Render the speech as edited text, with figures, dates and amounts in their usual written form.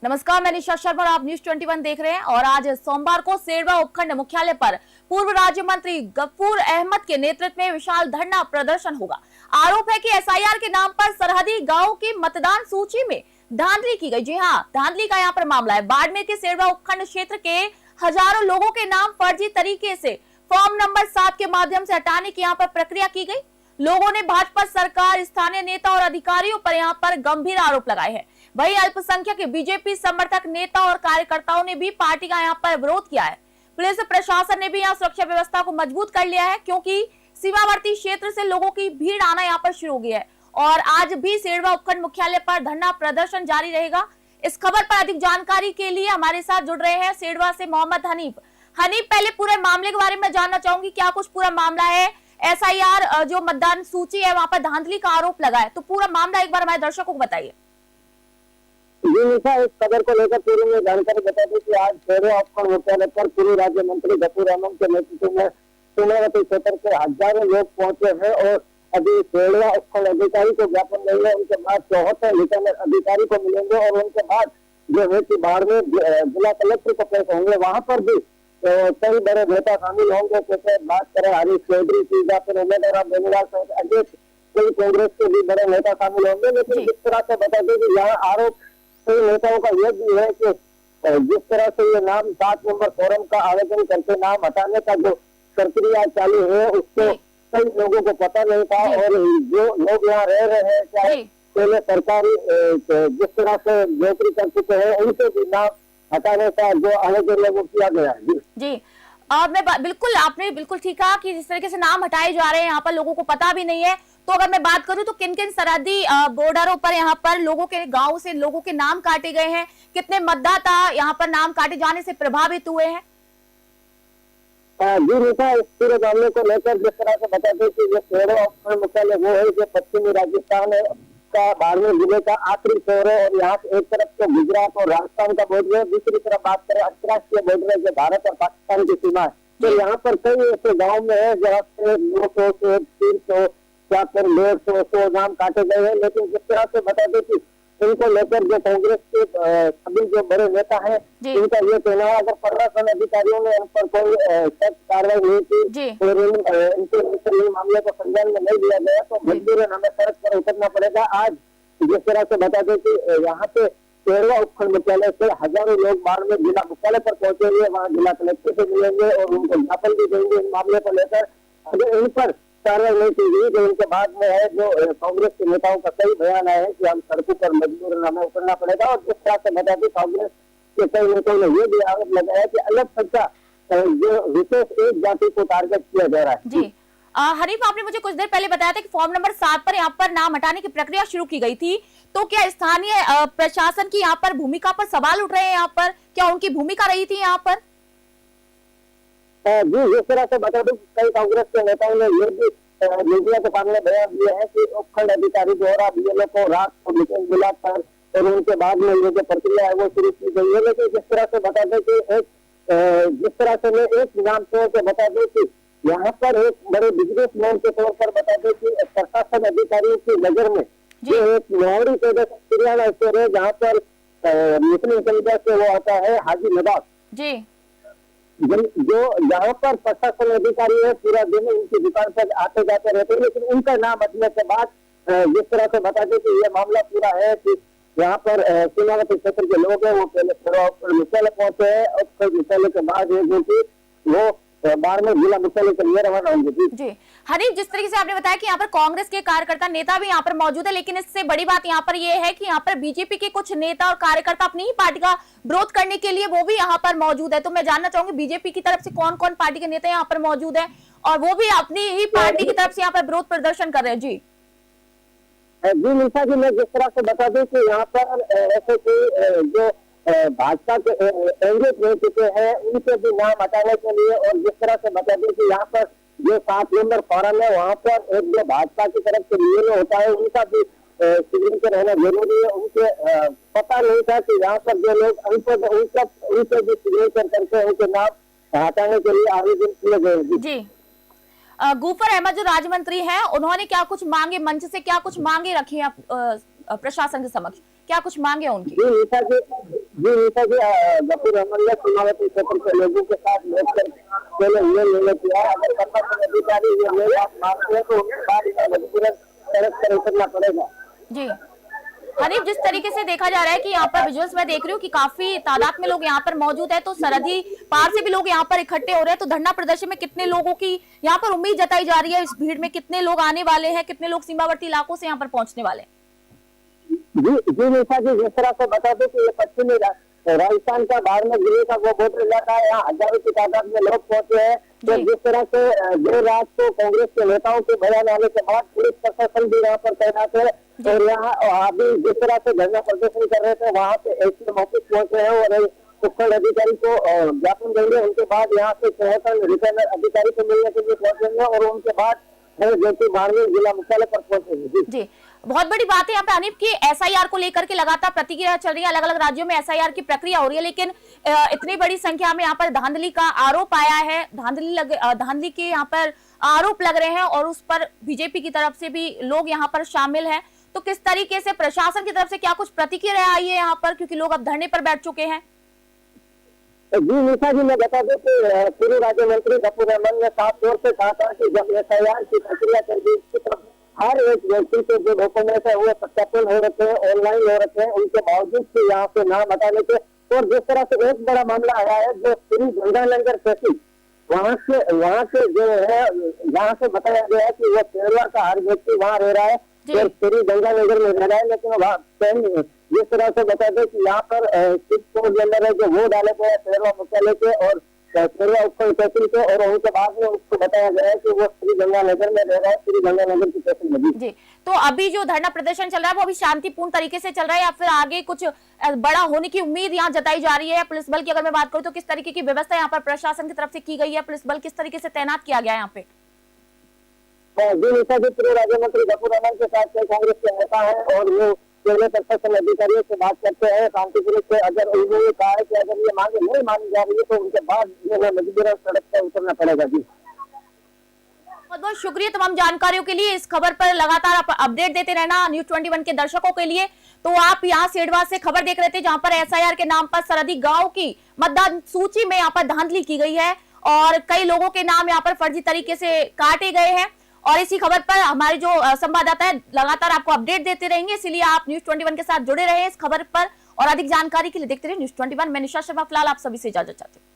नमस्कार, मैं निशा शर्मा और आप न्यूज 21 देख रहे हैं। और आज सोमवार को सेरवा उपखंड मुख्यालय पर पूर्व राज्य मंत्री गफूर अहमद के नेतृत्व में विशाल धरना प्रदर्शन होगा। आरोप है कि एसआईआर के नाम पर सरहदी गांवों की मतदान सूची में धांधली की गई। जी हाँ, धांधली का यहाँ पर मामला है। बाड़मेर के सेरवा उपखंड क्षेत्र के हजारों लोगों के नाम फर्जी तरीके से फॉर्म नंबर 7 के माध्यम से हटाने की यहाँ पर प्रक्रिया की गई। लोगों ने भाजपा सरकार, स्थानीय नेता और अधिकारियों पर यहाँ पर गंभीर आरोप लगाए हैं। वही अल्पसंख्यक बीजेपी समर्थक नेता और कार्यकर्ताओं ने भी पार्टी का यहाँ पर विरोध किया है। पुलिस प्रशासन ने भी यहाँ सुरक्षा व्यवस्था को मजबूत कर लिया है, क्योंकि सीमावर्ती क्षेत्र से लोगों की भीड़ आना यहाँ पर शुरू हो गई है। और आज भी सेरवा उपखंड मुख्यालय पर धरना प्रदर्शन जारी रहेगा। इस खबर पर अधिक जानकारी के लिए हमारे साथ जुड़ रहे हैं सेरवा से मोहम्मद हनीफ। हनीफ, पहले पूरे मामले के बारे में जानना चाहूंगी, क्या कुछ पूरा मामला है? एसआईआर जो मतदान सूची है वहां पर धांधली का आरोप लगा है, तो पूरा मामला एक बार हमारे दर्शकों को बताइए। जी निशा, इस खबर को लेकर पूरी में जानकारी बता दी कि आज सेरवा उपखंड मुख्यालय पर पूर्व राज्य मंत्री गफूर अहमद के नेतृत्व में सीमावर्ती क्षेत्र के हजारों लोग पहुंचे हैं। और अभी सेरवा उपखंड अधिकारी को ज्ञापन मिलेगा, उनके बाद 74 रिटर्नर अधिकारी को मिलेंगे और उनके बाद जो है कि बाड़मेर जिला कलेक्टर को पेश होंगे। वहां पर भी कई बड़े नेता शामिल होंगे, जैसे बात करें हरीश चौधरी की या फिर उम्मीदवार बेनीवाल सहित अनेक कई कांग्रेस के भी बड़े नेता शामिल होंगे। लेकिन जिस तरह से बता दें कि यहाँ आरोप कई नेताओं का यह भी है कि जिस तरह से ये नाम 7 नंबर फॉर्म का आवेदन करके नाम हटाने का जो प्रक्रिया चालू है, उसको कई लोगों को पता नहीं था। और जो लोग यहाँ रह रहे हैं, चाहे पहले सरकारी जिस तरह से नौकरी कर चुके हैं, उनसे भी नाम हटाने का जो आवेदन है वो किया गया है। जी, मैं बिल्कुल, आपने बिल्कुल ठीक कहा कि जिस तरीके से नाम हटाए जा रहे हैं, यहाँ पर लोगों को पता भी नहीं है। तो अगर मैं बात करूं तो किन किन सरहदी बॉर्डरों पर यहाँ पर लोगों के गांव से लोगों के नाम काटे गए हैं, कितने मतदाता यहाँ पर नाम काटे जाने से प्रभावित हुए हैं? जी निशा, इस पूरे मामले को लेकर जिस तरह से बता दें कि ये सेरवा उपखंड मुख्यालय वो है जो पश्चिमी राजस्थान का बाड़मेर जिले का आखिरी शहर है। और यहाँ से एक तरफ तो गुजरात और राजस्थान का बॉर्डर है, दूसरी तरफ बात करें अंतर्राष्ट्रीय बॉर्डर है जो भारत और पाकिस्तान की सीमा है। तो यहाँ पर कई ऐसे गाँव में है जहाँ से 200 से 300 या फिर 150 नाम काटे गए हैं। लेकिन जिस तरह से बता दें कि इनको लेकर जो कांग्रेस के सभी जो बड़े नेता हैं, इनका ये कहना है अगर प्रशासन अधिकारियों ने इन पर कोई सख्त कार्रवाई नहीं की और इनके मामले को संज्ञान में नहीं लिया गया तो मजबूरन हमें सड़क पर उतरना पड़ेगा। आज जिस तरह से बता दें कि यहाँ पे सेरवा उपखंड मुख्यालय से हजारों लोग बाड़मेर जिला मुख्यालय पर पहुंचेंगे, वहाँ जिला कलेक्टर से मिलेंगे और उनको ज्ञापन भी देंगे इन मामले को लेकर। अगर इन पर कार्रवाई नहीं की गई तो उनके बाद में है जो कांग्रेस के नेताओं का कई बयान आया है कि हम सड़कों पर मजबूरन हमें उतरना पड़ेगा। और जिस तरह से बता दें कांग्रेस के कई नेताओं ने ये भी आरोप लगाया कि अल्पसंख्यक जो विशेष एक जाति को टारगेट किया जा रहा है। जी हरीफ, आपने मुझे कुछ देर पहले बताया था कि फॉर्म नंबर 7 पर यहाँ पर नाम हटाने की प्रक्रिया शुरू की गई थी, तो क्या स्थानीय प्रशासन की यहाँ पर भूमिका पर सवाल उठ रहे हैं? यहाँ पर क्या उनकी भूमिका रही थी यहाँ पर? जी, जिस तरह से बता दूं कई कांग्रेस के नेताओं ने ये भी मीडिया के सामने बयान दिया है कि उपखंड अधिकारी द्वारा बीएलओ को रात को मीटिंग बुलाकर और उनके बाद में ये जो प्रक्रिया है वो शुरू की गई है। लेकिन जिस तरह से बता दें कि जिस तरह से मैं एक नाम तौर पर बता दूं कि यहाँ पर एक बड़े बिजनेसमैन के तौर पर बता दें कि प्रशासन अधिकारियों की नजर में जो एक लोहड़ी किराना स्टोर है जहाँ पर मुस्लिम समुदाय से वो आता है हाजी नवाज जी, जो यहाँ पर प्रशासन अधिकारी है पूरा दिन उनकी दुकान पर आते जाते रहते हैं। लेकिन उनका नाम हटने के बाद जिस तरह से बता दें कि ये मामला पूरा है कि यहाँ पर सीमावर्ती क्षेत्र के लोग हैं वो पहले मुख्यालय पहुंचे हैं और मुख्यालय के बाद जो कि वो बाड़मेर जिला मुख्यालय के लिए रवाना होंगे। जी हरीफ, जिस तरीके से आपने बताया कि यहाँ पर कांग्रेस के कार्यकर्ता नेता भी यहाँ पर मौजूद है, लेकिन इससे बड़ी बात यहाँ पर ये है कि यहाँ पर बीजेपी के कुछ नेता और कार्यकर्ता अपनी ही पार्टी का विरोध करने के लिए वो भी यहाँ पर मौजूद है। तो मैं जानना चाहूंगी बीजेपी की तरफ से कौन कौन पार्टी के नेता यहाँ पर मौजूद है और वो भी अपनी ही पार्टी की तरफ से यहाँ पर विरोध प्रदर्शन कर रहे हैं? जी निशा जी, मैं जिस तरह से बता दूं कि यहाँ पर ऐसे कोई जो भाजपा के एंगेज रह चुके हैं उनके भी नाम हटाने के लिए और जिस तरह से बता दें कि यहाँ पर जो 7 नंबर फॉरम है वहाँ पर एक जो भाजपा की तरफ से बीएलओ होता है उनका भी सिग्नेचर के रहना जरूरी है। उनके पता नहीं था कि यहाँ पर जो लोग अनपढ़ उनके भी सिग्नेचर करके उनके नाम हटाने के लिए आवेदन किए गए। जी गफूर अहमद जो राज्य मंत्री हैं, उन्होंने क्या कुछ मांगे, मंच से क्या कुछ मांगे रखी है प्रशासन के समक्ष? क्या कुछ मांगे उनकी? गफूर अहमद ने सीमावर्ती क्षेत्र के लोगों के साथ बैठकर पहले ये निर्णय किया है, अगर संबंधित अधिकारी ये मेरी बात मानते हैं तो उनके बाद इन्हें मजबूरन सड़क पर उतरना पड़ेगा। जी हनीफ, जिस तरीके से देखा जा रहा है कि यहाँ पर विजुअल्स में देख रही हूँ कि काफी तादाद में लोग यहाँ पर मौजूद है, तो सरहदी पार से भी लोग यहाँ पर इकट्ठे हो रहे हैं, तो धरना प्रदर्शन में कितने लोगों की यहाँ पर उम्मीद जताई जा रही है? इस भीड़ में कितने लोग आने वाले हैं, कितने लोग सीमावर्ती इलाकों से यहाँ पर पहुंचने वाले हैं? जी निशा जी, जिस तरह से बता दूं कि ये पश्चिमी राजस्थान का बाड़मेर जिले का वो बॉर्डर इलाका है, यहाँ हजारों की तादाद में लोग पहुंचे हैं। तो जिस तरह से देर रात को कांग्रेस के नेताओं के बयान आने के बाद पुलिस प्रशासन भी यहाँ पर तैनात है, और यहाँ अभी जिस तरह से धरना प्रदर्शन कर रहे थे वहाँ पे एसपी ऑफिस पहुंचे हैं और उपखंड अधिकारी को ज्ञापन देंगे। उनके बाद यहाँ से रिटर्न अधिकारी को मिलने के लिए पहुंचेंगे और उनके बाद बाड़मेर जिला मुख्यालय पर पहुंचेंगे। जी बहुत बड़ी बात है यहाँ पे अनिप की एसआईआर को लेकर के लगातार प्रतिक्रिया चल रही है, अलग अलग राज्यों में एसआईआर की प्रक्रिया हो रही है, लेकिन इतनी बड़ी संख्या में यहाँ पर धांधली का आरोप आया है, धांधली के यहाँ पर आरोप लग रहे हैं और उस पर बीजेपी की तरफ से भी लोग यहाँ पर शामिल हैं। तो किस तरीके से प्रशासन की तरफ से क्या कुछ प्रतिक्रिया आई है यहाँ पर, क्योंकि लोग अब धरने पर बैठ चुके हैं? जी निशा जी, मैं बता दूं कि पूर्व राज्य मंत्री गफूर अहमद ने साफ तौर से कहा था कि जब एसआईआर की प्रक्रिया चल रही है, हर एक व्यक्ति के जो डॉक्यूमेंट है वो सत्यापन हो रखे हैं, ऑनलाइन हो रखे हैं, उनके बावजूद भी यहाँ पे नाम हटाने के। और जिस तरह से एक बड़ा मामला आया है जो श्री गंगानगर तहसील, वहाँ से जो है यहाँ से बताया गया है कि वो शेरवा का हर व्यक्ति वहाँ रह रहा है और श्री गंगानगर में रह रहा है, लेकिन वहाँ जिस तरह से बता दें कि यहाँ पर सिक्स कोड नंबर है जो वो डाले गए शेरवा मुख्यालय के और शेरवा उपखंड तहसील के, और उनके बाद में उसको बताया गया है कि वो श्री गंगानगर में रह रहा है, श्री गंगानगर की तहसील में। जी तो अभी जो धरना प्रदर्शन चल रहा है वो अभी शांतिपूर्ण तरीके से चल रहा है या फिर आगे कुछ बड़ा होने की उम्मीद यहाँ जताई जा रही है? पुलिस बल की अगर मैं बात करूँ तो किस तरीके की व्यवस्था यहाँ पर प्रशासन की तरफ से की गई है? पुलिस बल किस तरीके से तैनात किया गया है यहाँ पे? जी निशा जी, पूर्व राज्य मंत्री गफूर अहमद के साथ कांग्रेस के नेता है और वो केंद्रीय प्रशासन अधिकारियों से बात करते हैं शांतिपूर्वक से। अगर उन्होंने कहा है कि अगर ये मांगे नहीं मानी जा रही है तो उनके बाद जो है मजबूरन सड़क पर उतरना पड़ेगा। जी बहुत बहुत शुक्रिया तमाम जानकारियों के लिए। इस खबर पर लगातार आप अपडेट देते रहना न्यूज़ 21 के दर्शकों के लिए। तो आप यहाँ सेडवा से खबर देख रहे थे जहां पर एसआईआर के नाम पर सरहदी गांव की मतदान सूची में यहाँ पर धांधली की गई है और कई लोगों के नाम यहाँ पर फर्जी तरीके से काटे गए हैं। और इसी खबर पर हमारे जो संवाददाता है लगातार आपको अपडेट देते रहेंगे, इसलिए आप न्यूज़ 21 के साथ जुड़े रहे इस खबर पर और अधिक जानकारी के लिए देखते रहे न्यूज़ 21। मैं निशा शर्मा फिलहाल आप सभी से इजाजत चाहती हूँ।